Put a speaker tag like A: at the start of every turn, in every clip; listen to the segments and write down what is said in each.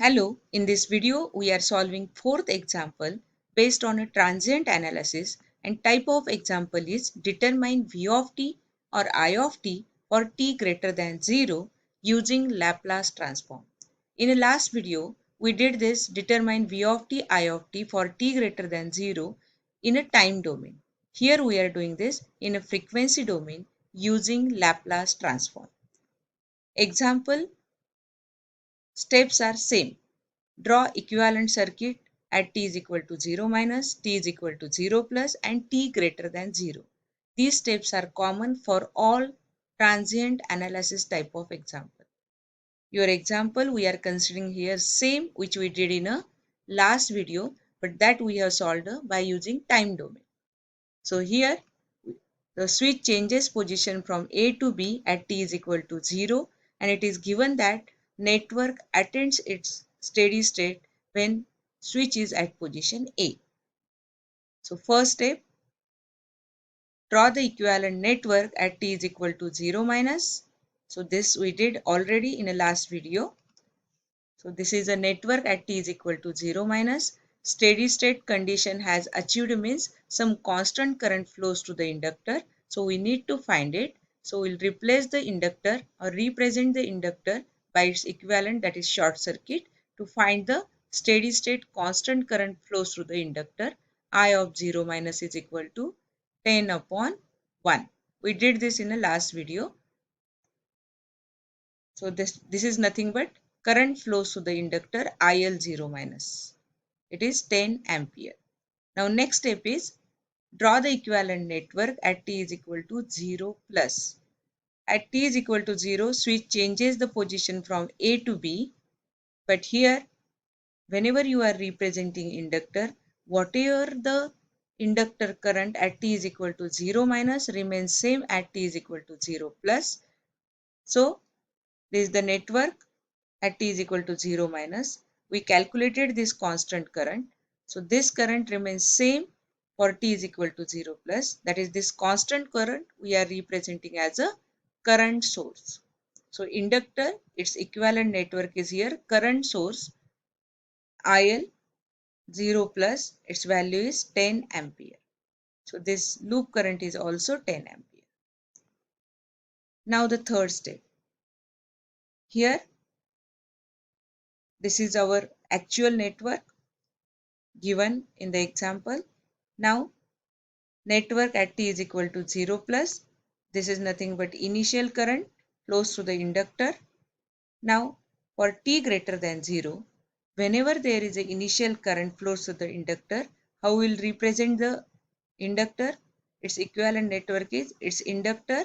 A: Hello, in this video we are solving fourth example based on a transient analysis, and type of example is determine v of t or I of t for t greater than 0 using Laplace transform. In a last video we did this determine v of t I of t for t greater than 0 in a time domain. Here we are doing this in a frequency domain using Laplace transform. Example steps are same. Draw equivalent circuit at t is equal to 0 minus, t is equal to 0 plus and t greater than 0. These steps are common for all transient analysis type of example. Your example we are considering here same which we did in a last video, but that we have solved by using time domain. So here the switch changes position from A to B at t is equal to 0, and it is given that network attains its steady state when switch is at position A. So first step, draw the equivalent network at t is equal to 0 minus. So this we did already in a last video. So this is a network at t is equal to 0 minus. Steady state condition has achieved means some constant current flows to the inductor. So we need to find it. So we'll replace the inductor or represent the inductor by its equivalent, that is short circuit, to find the steady state constant current flows through the inductor. I of 0 minus is equal to 10 upon 1. We did this in the last video. So this is nothing but current flows to the inductor IL0 minus. It is 10 ampere. Now next step is draw the equivalent network at t is equal to 0 plus. At t is equal to 0, switch changes the position from A to B. But here, whenever you are representing inductor, whatever the inductor current at t is equal to 0 minus remains same at t is equal to 0 plus. So this is the network at t is equal to 0 minus. We calculated this constant current. So this current remains same for t is equal to 0 plus. That is, this constant current we are representing as a current source. So inductor, its equivalent network is here current source IL 0 plus, its value is 10 ampere. So this loop current is also 10 ampere. Now the third step. Here this is our actual network given in the example. Now network at t is equal to 0 plus. This is nothing but initial current flows through the inductor. Now for t greater than 0, whenever there is an initial current flows through the inductor, how we will represent the inductor? Its equivalent network is its inductor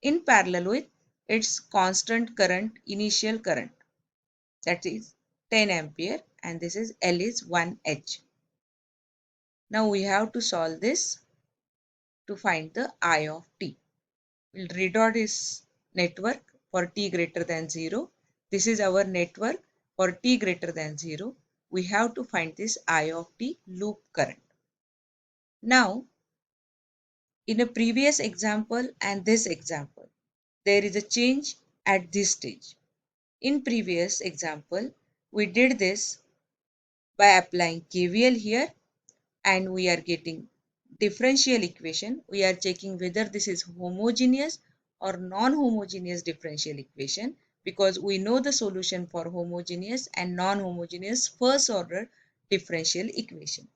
A: in parallel with its constant current, initial current, that is 10 ampere, and this is L is 1H. Now we have to solve this to find the I of t. We'll redraw this network for t greater than 0. This is our network for t greater than 0. We have to find this I of t loop current. Now, in a previous example and this example, there is a change at this stage. In previous example, we did this by applying KVL here, and we are getting differential equation. We are checking whether this is homogeneous or non-homogeneous differential equation, because we know the solution for homogeneous and non-homogeneous first order differential equation.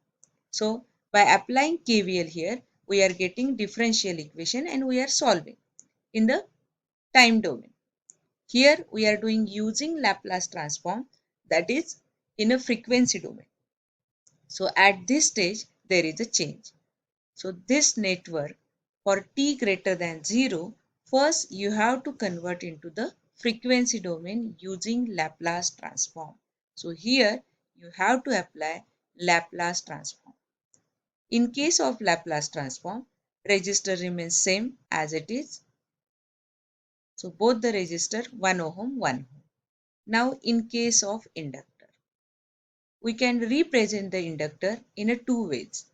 A: So by applying KVL here, we are getting differential equation and we are solving in the time domain. Here we are doing using Laplace transform, that is in a frequency domain. So at this stage there is a change. So this network for t greater than 0, first you have to convert into the frequency domain using Laplace transform. So here you have to apply Laplace transform. In case of Laplace transform, resistor remains same as it is. So both the resistor 1 ohm, 1 ohm. Now in case of inductor, we can represent the inductor in a two ways.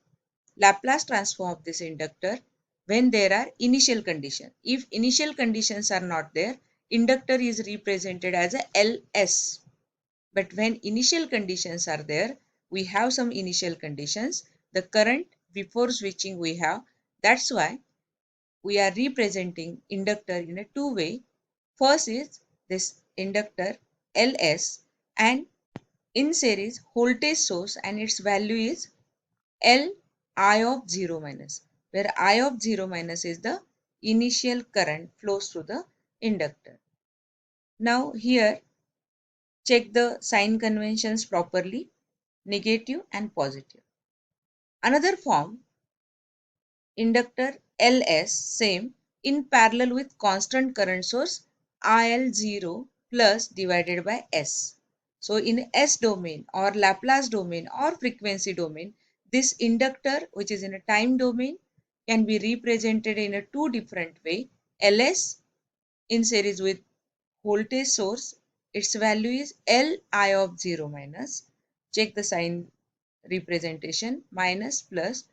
A: Laplace transform of this inductor when there are initial conditions. If initial conditions are not there, inductor is represented as a LS. But when initial conditions are there, we have some initial conditions. The current before switching we have. That's why we are representing inductor in a two-way. First is this inductor Ls, and in series voltage source, and its value is L I of 0 minus, where I of 0 minus is the initial current flows through the inductor. Now here check the sign conventions properly, negative and positive. Another form, inductor Ls, same, in parallel with constant current source IL0 plus divided by S. So in S domain or Laplace domain or frequency domain, this inductor, which is in a time domain, can be represented in a two different way. Ls in series with voltage source, its value is Li of 0 minus. Check the sign representation, minus plus.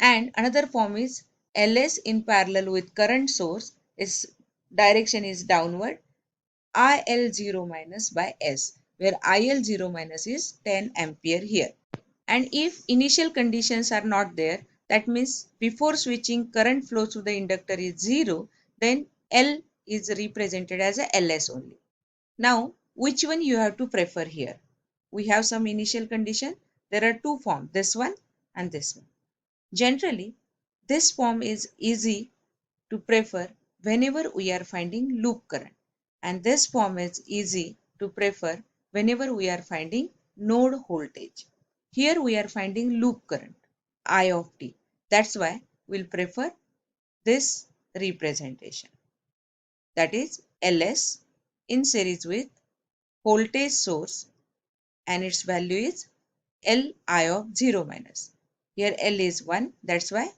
A: And another form is Ls in parallel with current source, its direction is downward, IL0 minus by S, where IL0 minus is 10 ampere here. And if initial conditions are not there, that means before switching current flow through the inductor is 0, then L is represented as a Ls only. Now, which one you have to prefer here? We have some initial condition. There are two forms, this one and this one. Generally, this form is easy to prefer whenever we are finding loop current, and this form is easy to prefer whenever we are finding node voltage. Here we are finding loop current, I of t. That's why we'll prefer this representation. That is Ls in series with voltage source, and its value is Li of 0 minus. Here L is 1, that's why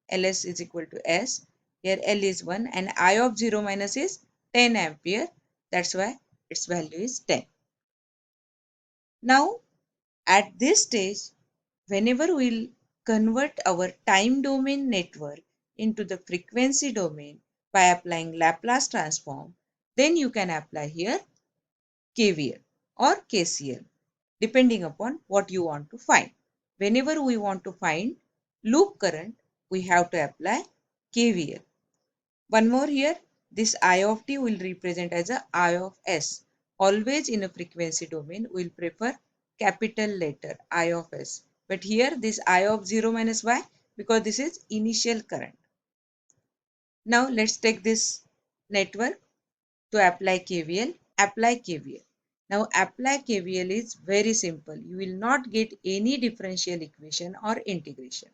A: Ls is equal to S. Here L is 1 and I of 0 minus is 10 ampere, that's why its value is 10. Now at this stage, whenever we'll convert our time domain network into the frequency domain by applying Laplace transform, then you can apply here KVL or KCL, depending upon what you want to find. Whenever we want to find loop current, we have to apply KVL. One more here, this I of t will represent as a I of S. Always in a frequency domain, we will prefer capital letter I of S. But here this I of 0 minus y, because this is initial current. Now let's take this network to apply KVL. Apply KVL. Now apply KVL is very simple. You will not get any differential equation or integration,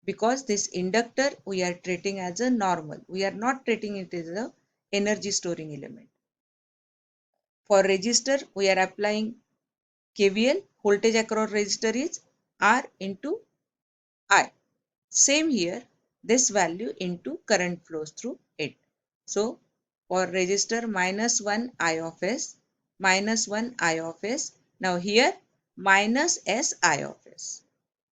A: because this inductor we are treating as a normal. We are not treating it as a energy storing element. For resistor, we are applying KVL. Voltage across resistor is R into I. Same here, this value into current flows through it. So for resistor, minus 1 I of S, minus 1 I of S. Now here minus S I of S.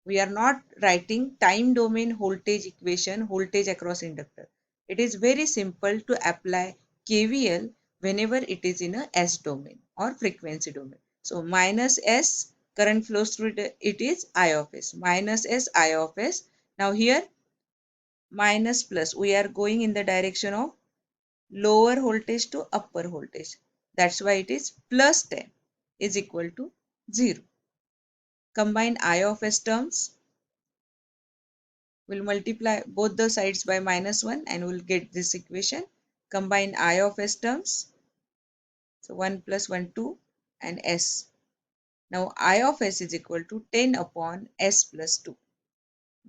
A: We are not writing time domain voltage equation, voltage across inductor. It is very simple to apply KVL whenever it is in a S domain or frequency domain. So minus S, current flows through it is I of S, minus S I of S. Now here minus plus, we are going in the direction of lower voltage to upper voltage. That's why it is plus 10 is equal to 0. Combine I of S terms. We'll multiply both the sides by minus 1 and we'll get this equation. Combine I of S terms. So 1 plus 1, 2 and S. Now I of S is equal to 10 upon S plus 2.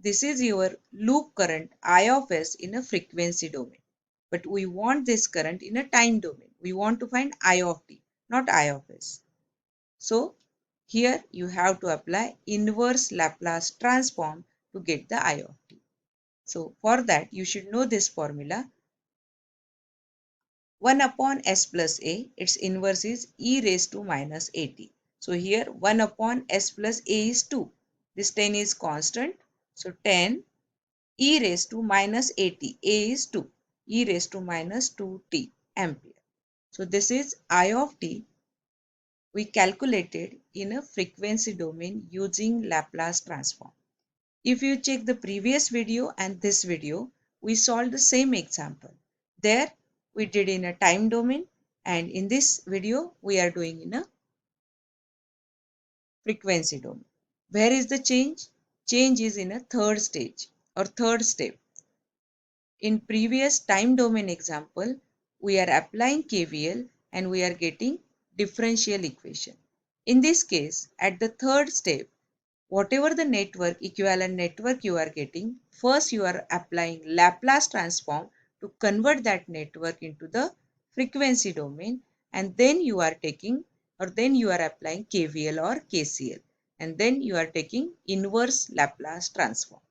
A: This is your loop current I of S in a frequency domain. But we want this current in a time domain. We want to find I of t, not I of S. So here you have to apply inverse Laplace transform to get the I of t. So for that you should know this formula. 1 upon S plus A, its inverse is e raised to minus at. So here 1 upon S plus A is 2. This 10 is constant. So 10 e raised to minus at. A is 2. E raised to minus 2t ampere. So this is I of t we calculated in a frequency domain using Laplace transform. If you check the previous video and this video, we solved the same example. There we did in a time domain, and in this video we are doing in a frequency domain. Where is the change? Change is in a third stage or third step. In previous time domain example, we are applying KVL and we are getting differential equation. In this case, at the third step, whatever the network, equivalent network you are getting, first you are applying Laplace transform to convert that network into the frequency domain, and then you are taking or then you are applying KVL or KCL, and then you are taking inverse Laplace transform.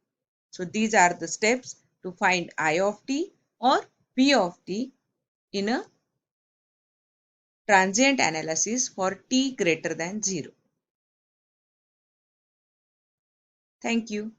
A: So these are the steps to find I of t or P of t in a transient analysis for t greater than 0. Thank you.